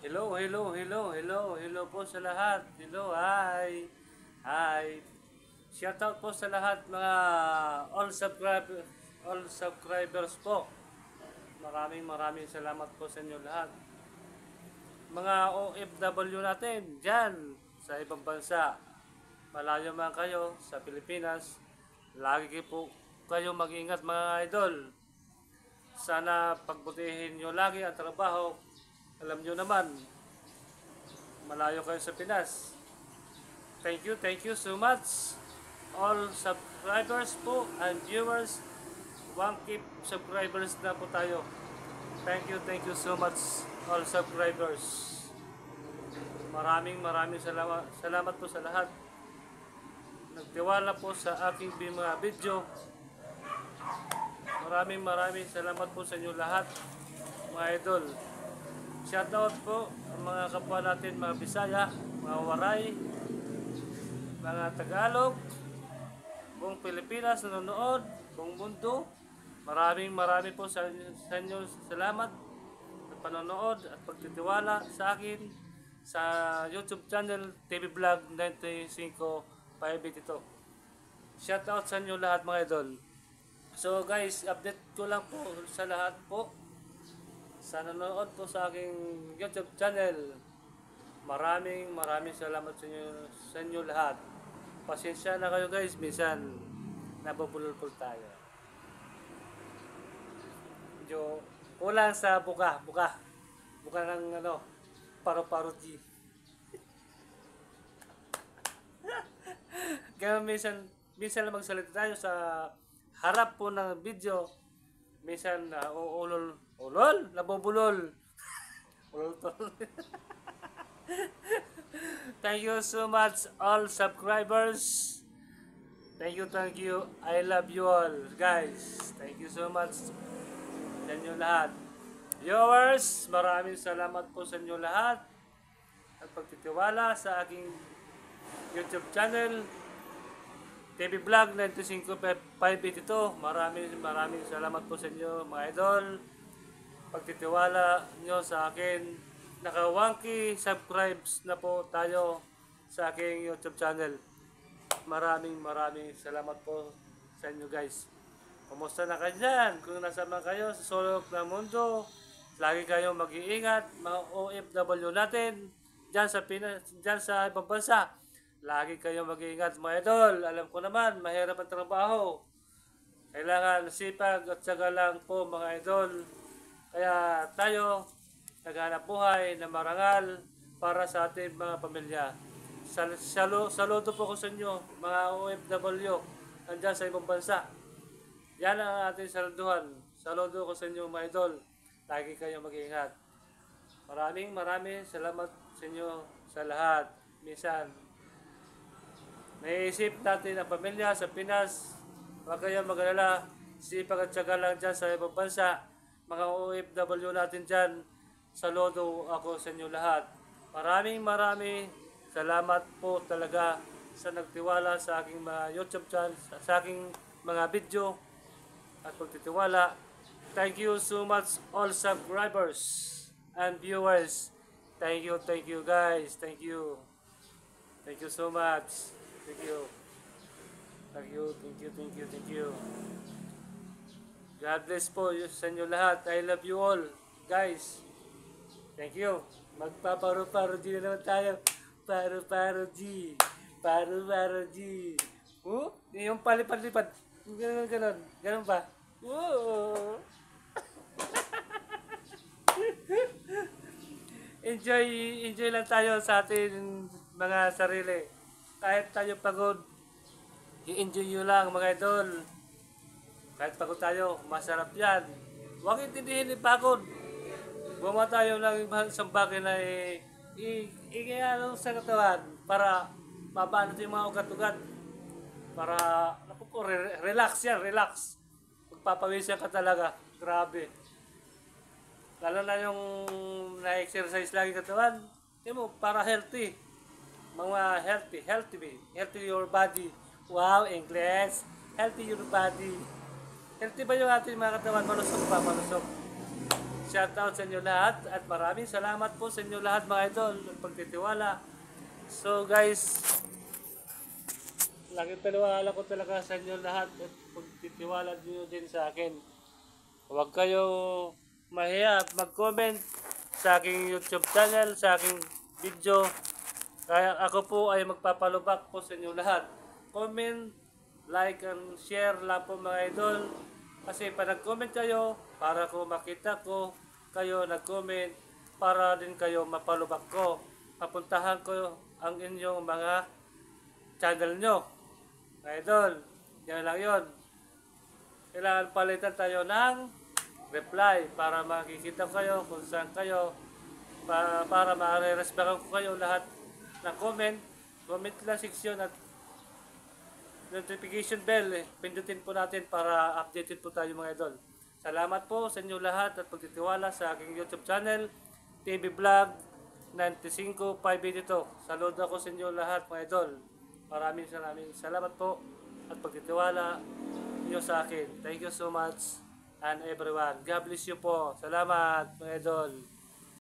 Hello po sa lahat. Hello, hi. Hi. Shoutout po sa lahat mga all subscribers po. Maraming salamat po sa inyo lahat. Mga OFW natin dyan sa ibang bansa. Malayo man kayo sa Pilipinas. Lagi po kayo mag-ingat mga idol. Sana pagbutihin nyo lagi ang trabaho. Alam nyo naman, malayo kayo sa Pinas. Thank you so much. All subscribers po and viewers, 1K subscribers na po tayo. Thank you so much all subscribers. Maraming salamat po sa lahat. Nagtiwala po sa aking mga video. Maraming salamat po sa inyo lahat, mga idol. Shoutout po ang mga kapwa natin, mga Bisaya, mga Waray, mga Tagalog, buong Pilipinas nanonood, buong mundo. Maraming po sa inyo salamat sa panonood at pagtitiwala sa akin sa YouTube channel TV Vlog 95582. Shoutout sa inyo lahat, mga idol. So guys, update ko lang po sa lahat po sa nanonood po sa aking YouTube channel. Maraming salamat sa inyo lahat. Pasensya na kayo guys, minsan nabubulol-pul tayo. Medyo kulang sa buka ng paro-paro G. Kaya minsan lang magsalita tayo sa harap po ng video. Minsan nabubulol. Thank you so much all subscribers. Thank you. I love you all, guys. Thank you so much sa inyo lahat. Viewers, maraming salamat po sa inyo lahat at pagtitiwala sa aking YouTube channel TV Vlog 95582. Maraming salamat po sa inyo, mga idol. Pagtitiwala nyo sa akin. Naka 1K subscribes na po tayo sa aking YouTube channel. Maraming salamat po sa inyo, guys. Kumusta na kayo dyan? Kung nasa man kayo sa sulok ng mundo, lagi kayong mag-iingat, mga OFW natin dyan sa Pinas, dyan sa ibang bansa. Lagi kayong mag-iingat, mga idol. Alam ko naman, mahirap ang trabaho. Kailangan sipag at syaga lang po, mga idol. Kaya tayo naghanap buhay na marangal para sa ating mga pamilya. Saludo po ko sa inyo, mga OFW andyan sa ibang bansa. Yan ang ating saluduhan. Saludo ko sa inyo, mga idol. Lagi kayong mag-iingat. Maraming salamat sa inyo sa lahat. Minsan naisip natin ang pamilya sa Pinas. Huwag kayong mag-alala. Sipag at syaga lang dyan sa ibang bansa. Mga OFW natin dyan. Saludo ako sa inyo lahat. Maraming salamat po talaga sa nagtiwala sa aking mga YouTube channel, sa aking mga video at pagtitiwala. Thank you so much all subscribers and viewers. Thank you guys. Thank you so much. Thank you. God bless po sa inyo lahat. I love you all, guys. Thank you. Magpaparo-paro G na naman tayo. Paro-paro G. Yung palipad-lipad. Ganun ba? Enjoy lang tayo sa ating mga sarili. Kahit tayo pagod, i-enjoy nyo lang, mga idol. Kahit pagod tayo, masarap yan. Huwag intindihin ni pagod. Gumawa tayo ng isang bagay na i-ano sa katawan para mabaan natin yung mga ugat-ugat. Para, relax yan, relax. Magpapawisyan ka talaga. Grabe. Lalo na yung na-exercise lagi katawan. Para healthy. Mga healthy your body. Wow, English. Healthy your body. Healthy ba yung ating mga katawan? Malusog ba? Malusog. shoutout sa inyo lahat at maraming salamat po sa inyo lahat mga idol ng pagtitiwala. So guys, laging paniwala ko talaga sa inyo lahat at pagtitiwala niyo din sa akin. Huwag kayo mahiya at mag-comment sa aking YouTube channel, sa aking video. Kaya ako po ay magpapalubak po sa inyo lahat. Comment, like, and share lang po mga idol. Kasi pa nag-comment kayo, para ko makita ko kayo nag-comment, para din kayo mapalubak ko. Papuntahan ko ang inyong mga channel nyo. Mga idol, yan lang yun. Kailangan palitan tayo ng reply para makikita kayo kung saan kayo, para ma-resperan ko kayo lahat ng comment. Comment lang section at notification bell, pindutin po natin para updated po tayo mga idol. Salamat po sa inyo lahat at pagtitiwala sa aking YouTube channel, TV Vlog 95582. Saludo ako sa inyo lahat mga idol. Maraming salamat po at pagtitiwala niyo sa akin. Thank you so much and everyone. God bless you po. Salamat mga idol.